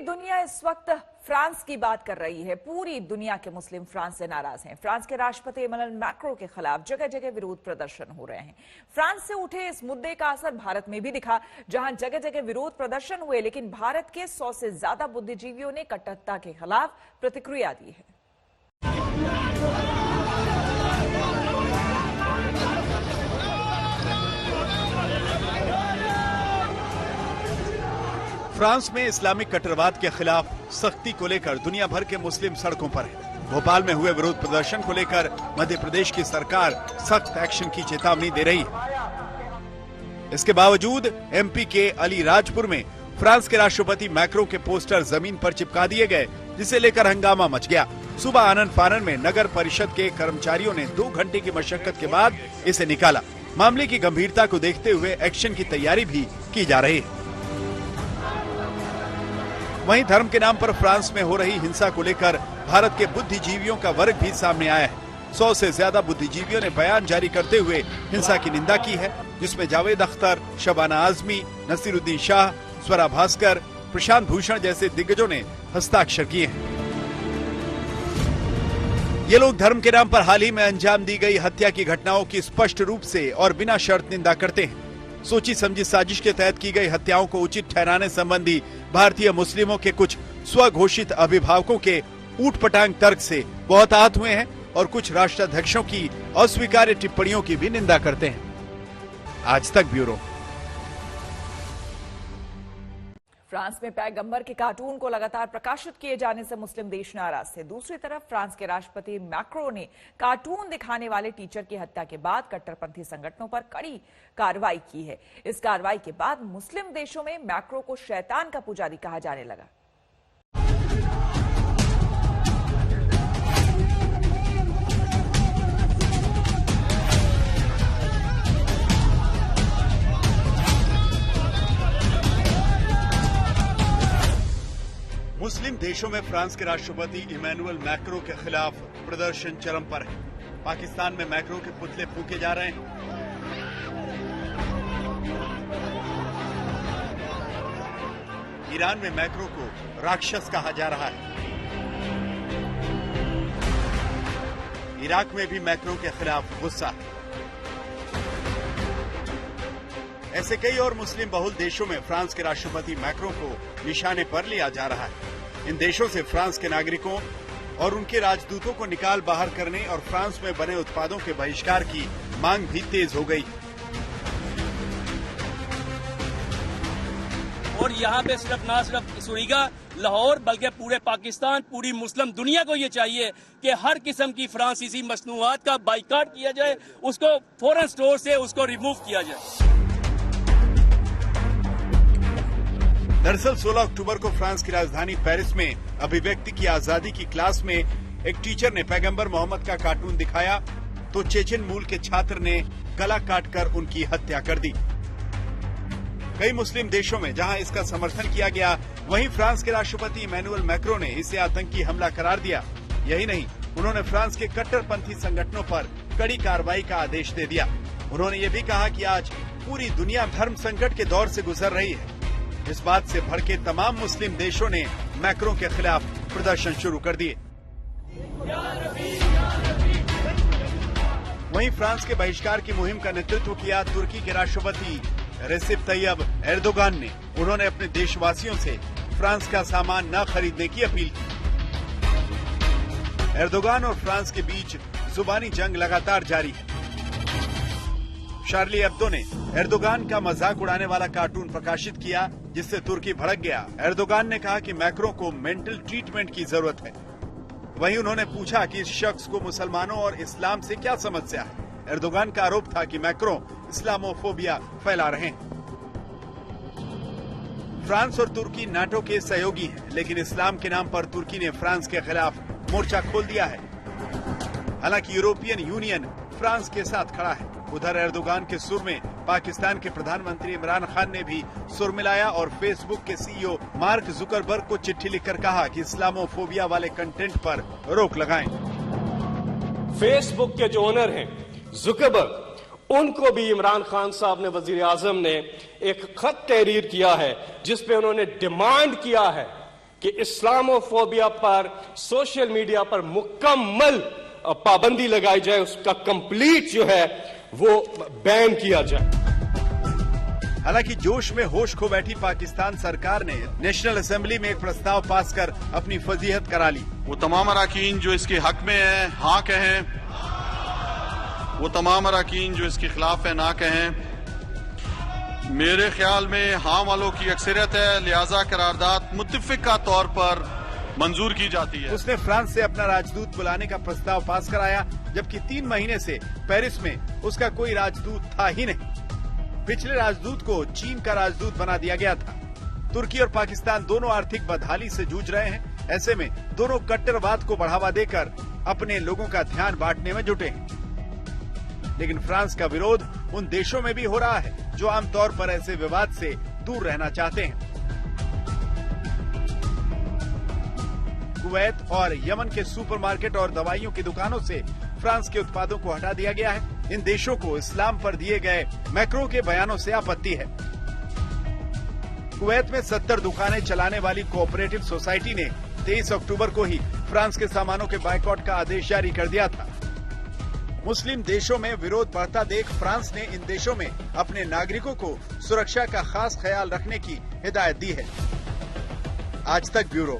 दुनिया इस वक्त फ्रांस की बात कर रही है। पूरी दुनिया के मुस्लिम फ्रांस से नाराज हैं। फ्रांस के राष्ट्रपति इमैनुअल मैक्रों के खिलाफ जगह जगह विरोध प्रदर्शन हो रहे हैं। फ्रांस से उठे इस मुद्दे का असर भारत में भी दिखा, जहां जगह जगह विरोध प्रदर्शन हुए, लेकिन भारत के 100 से ज्यादा बुद्धिजीवियों ने कट्टरता के खिलाफ प्रतिक्रिया दी है। फ्रांस में इस्लामिक कट्टरवाद के खिलाफ सख्ती को लेकर दुनिया भर के मुस्लिम सड़कों पर है। भोपाल में हुए विरोध प्रदर्शन को लेकर मध्य प्रदेश की सरकार सख्त एक्शन की चेतावनी दे रही है। इसके बावजूद एमपी के अलीराजपुर में फ्रांस के राष्ट्रपति मैक्रों के पोस्टर जमीन पर चिपका दिए गए, जिसे लेकर हंगामा मच गया। सुबह आनन फानन में नगर परिषद के कर्मचारियों ने 2 घंटे की मशक्कत के बाद इसे निकाला। मामले की गंभीरता को देखते हुए एक्शन की तैयारी भी की जा रही है। वहीं धर्म के नाम पर फ्रांस में हो रही हिंसा को लेकर भारत के बुद्धिजीवियों का वर्ग भी सामने आया है। 100 से ज्यादा बुद्धिजीवियों ने बयान जारी करते हुए हिंसा की निंदा की है, जिसमें जावेद अख्तर, शबाना आजमी, नसीरुद्दीन शाह, स्वरा भास्कर, प्रशांत भूषण जैसे दिग्गजों ने हस्ताक्षर किए हैं। ये लोग धर्म के नाम पर हाल ही में अंजाम दी गई हत्या की घटनाओं की स्पष्ट रूप से और बिना शर्त निंदा करते हैं। सोची समझी साजिश के तहत की गई हत्याओं को उचित ठहराने संबंधी भारतीय मुस्लिमों के कुछ स्वघोषित अभिभावकों के ऊटपटांग तर्क से बहुत आहत हुए हैं और कुछ राष्ट्राध्यक्षों की अस्वीकार्य टिप्पणियों की भी निंदा करते हैं। आज तक ब्यूरो। फ्रांस में पैगंबर के कार्टून को लगातार प्रकाशित किए जाने से मुस्लिम देश नाराज थे। दूसरी तरफ फ्रांस के राष्ट्रपति मैक्रों ने कार्टून दिखाने वाले टीचर की हत्या के बाद कट्टरपंथी संगठनों पर कड़ी कार्रवाई की है। इस कार्रवाई के बाद मुस्लिम देशों में मैक्रों को शैतान का पुजारी कहा जाने लगा। मुस्लिम देशों में फ्रांस के राष्ट्रपति इमैनुअल मैक्रों के खिलाफ प्रदर्शन चरम पर है। पाकिस्तान में मैक्रों के पुतले फूके जा रहे हैं। ईरान में मैक्रों को राक्षस कहा जा रहा है। इराक में भी मैक्रों के खिलाफ गुस्सा है। ऐसे कई और मुस्लिम बहुल देशों में फ्रांस के राष्ट्रपति मैक्रों को निशाने पर लिया जा रहा है। इन देशों से फ्रांस के नागरिकों और उनके राजदूतों को निकाल बाहर करने और फ्रांस में बने उत्पादों के बहिष्कार की मांग भी तेज हो गई। और यहाँ पे ना सिर्फ सुनिएगा लाहौर बल्कि पूरे पाकिस्तान, पूरी मुस्लिम दुनिया को ये चाहिए कि हर किस्म की फ्रांसीसी मसनूआत का बाइकाट किया जाए, उसको फौरन स्टोर से उसको रिमूव किया जाए। दरअसल 16 अक्टूबर को फ्रांस की राजधानी पेरिस में अभिव्यक्ति की आजादी की क्लास में एक टीचर ने पैगंबर मोहम्मद का कार्टून दिखाया तो चेचेन मूल के छात्र ने गला काटकर उनकी हत्या कर दी। कई मुस्लिम देशों में जहां इसका समर्थन किया गया, वहीं फ्रांस के राष्ट्रपति इमैनुअल मैक्रों ने इसे आतंकी हमला करार दिया। यही नहीं, उन्होंने फ्रांस के कट्टरपंथी संगठनों पर कड़ी कार्रवाई का आदेश दे दिया। उन्होंने ये भी कहा कि आज पूरी दुनिया धर्म संकट के दौर से गुजर रही है। इस बात से भड़के तमाम मुस्लिम देशों ने मैक्रों के खिलाफ प्रदर्शन शुरू कर दिए। वहीं फ्रांस के बहिष्कार की मुहिम का नेतृत्व किया तुर्की के राष्ट्रपति रेसिप तैयब एर्दोगान ने। उन्होंने अपने देशवासियों से फ्रांस का सामान न खरीदने की अपील की। एर्दोगान और फ्रांस के बीच जुबानी जंग लगातार जारी है। शार्ली एब्दो ने एर्दोगान का मजाक उड़ाने वाला कार्टून प्रकाशित किया, जिससे तुर्की भड़क गया। एर्दोगान ने कहा कि मैक्रों को मेंटल ट्रीटमेंट की जरूरत है। वहीं उन्होंने पूछा कि इस शख्स को मुसलमानों और इस्लाम से क्या समस्या है। एर्दोगान का आरोप था कि मैक्रों इस्लामोफोबिया फैला रहे हैं। फ्रांस और तुर्की नाटो के सहयोगी हैं, लेकिन इस्लाम के नाम पर तुर्की ने फ्रांस के खिलाफ मोर्चा खोल दिया है। हालांकि यूरोपियन यूनियन फ्रांस के साथ खड़ा है। उधर एर्दोगान के सुर में पाकिस्तान के प्रधानमंत्री इमरान खान ने भी सुर मिलाया और फेसबुक के सीईओ मार्क जुकरबर्ग को चिट्ठी लिखकर कहा कि इस्लामोफोबिया वाले कंटेंट पर रोक लगाएं। फेसबुक के जो ओनर हैं जुकरबर्ग, उनको भी इमरान खान साहब ने, वजीर आजम ने एक खत तहरीर किया है जिसपे उन्होंने डिमांड किया है कि इस्लामोफोबिया पर सोशल मीडिया पर मुकम्मल पाबंदी लगाई जाए, उसका कंप्लीट जो है वो बैन किया जाए। हालांकि जोश में होश खो बैठी पाकिस्तान सरकार ने नेशनल असेंबली में एक प्रस्ताव पास कर अपनी फजीहत करा ली। वो तमाम अराकीन जो इसके हक में है हाँ कहें, वो तमाम अराकीन जो इसके खिलाफ है ना कहें। मेरे ख्याल में हाँ वालों की अक्सरियत है, लिहाजा करारदाद मुत्तफिका तौर पर मंजूर की जाती है। उसने फ्रांस से अपना राजदूत बुलाने का प्रस्ताव पास कराया, जबकि 3 महीने से पेरिस में उसका कोई राजदूत था ही नहीं। पिछले राजदूत को चीन का राजदूत बना दिया गया था। तुर्की और पाकिस्तान दोनों आर्थिक बदहाली से जूझ रहे हैं। ऐसे में दोनों कट्टरवाद को बढ़ावा देकर अपने लोगों का ध्यान बांटने में जुटे हैं। लेकिन फ्रांस का विरोध उन देशों में भी हो रहा है जो आमतौर पर ऐसे विवाद से दूर रहना चाहते हैं। कुवैत और यमन के सुपरमार्केट और दवाइयों की दुकानों से फ्रांस के उत्पादों को हटा दिया गया है। इन देशों को इस्लाम पर दिए गए मैक्रो के बयानों से आपत्ति है। कुवैत में 70 दुकानें चलाने वाली कोऑपरेटिव सोसाइटी ने 23 अक्टूबर को ही फ्रांस के सामानों के बायकॉट का आदेश जारी कर दिया था। मुस्लिम देशों में विरोध बढ़ता देख फ्रांस ने इन देशों में अपने नागरिकों को सुरक्षा का खास ख्याल रखने की हिदायत दी है। आज तक ब्यूरो।